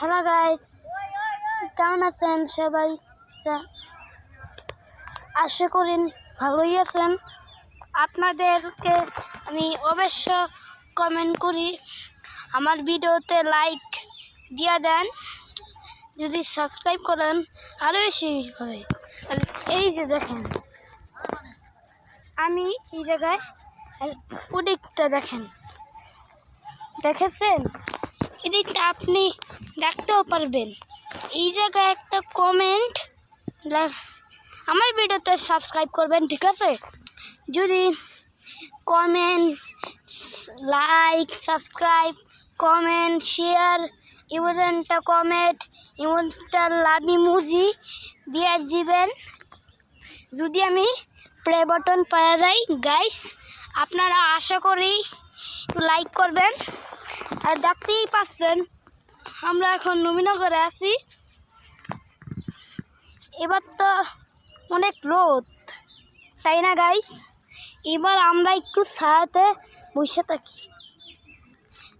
Hello guys, কেমন আছেন সবাই? আশা করি ভালোই আছেন। আপনাদেরকে আমি অবশ্য কমেন্ট করি, আমার ভিডিওতে লাইক দিয়ে দেন, যদি সাবস্ক্রাইব করেন আরও বেশি হবে। আর এই যে দেখেন, আমি এই জায়গায় ওদিকটা দেখেছেন, এদিকটা আপনি দেখতেও পারবেন। এই জায়গায় একটা কমেন্ট, আমার ভিডিওতে সাবস্ক্রাইব করবেন, ঠিক আছে? যদি comment, like, subscribe, comment, share, ইমোজনটা কমেন্ট, ইমোজনটা লাভ ইমোজি দিয়ে দিবেন। যদি আমি প্লে বাটন পাওয়া যায় গাইস, আপনারা আশা করি একটু লাইক করবেন। আর দেখতেই পাচ্ছেন, আমরা এখন নবীনগরে আছি। এবার তো অনেক রোদ, তাই না গাইস? এবার আমরা একটু ছায়াতে বসে থাকি,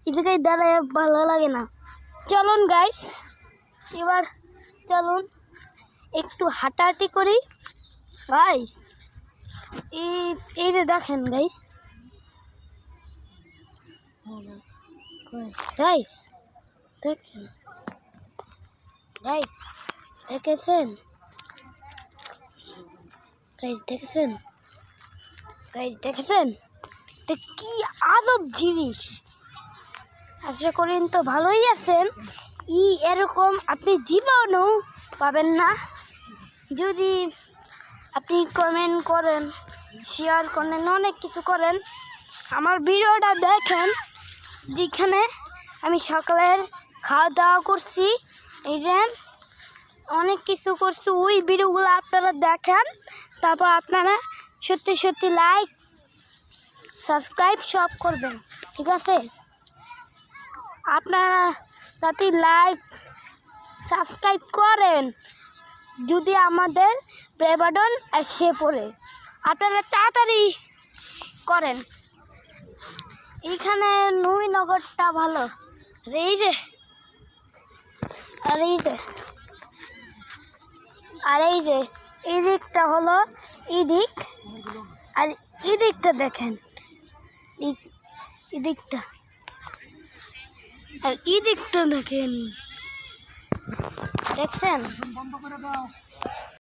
এদিকে দাঁড়ায় ভালো লাগে না। চলুন গাইস, এবার চলুন একটু হাঁটাহাঁটি করি গাইস। এই যে দেখেন গাইস, গাইস দেখেন, গাইস দেখেছেন, গাইস দেখেছেন, গাইস দেখেছেন, এটা কি আজব জিনিস। আশা করেন তো ভালোই আছেন। এরকম আপনি জীবনও পাবেন না যদি আপনি কমেন্ট করেন, শেয়ার করেন, অনেক কিছু করেন। আমার ভিডিওটা দেখেন, যেখানে আমি সকালের খাওয়া দাওয়া করছি, এই যে অনেক কিছু করছি, ওই ভিডিওগুলো আপনারা দেখেন। তারপর আপনারা সত্যি সত্যি লাইক, সাবস্ক্রাইব সব করবেন, ঠিক আছে? আপনারা যাতে লাইক, সাবস্ক্রাইব করেন, যদি আমাদের প্লে বাটন এসে পড়ে, আপনারা তাড়াতাড়ি করেন। এইখানে নবীনগরটা ভালো। এই যে আর এই যে এই দিকটা হলো এই দিক, আর এই দিকটা দেখেন, এই দিকটা আর এই দিকটা দেখেন, দেখছেন?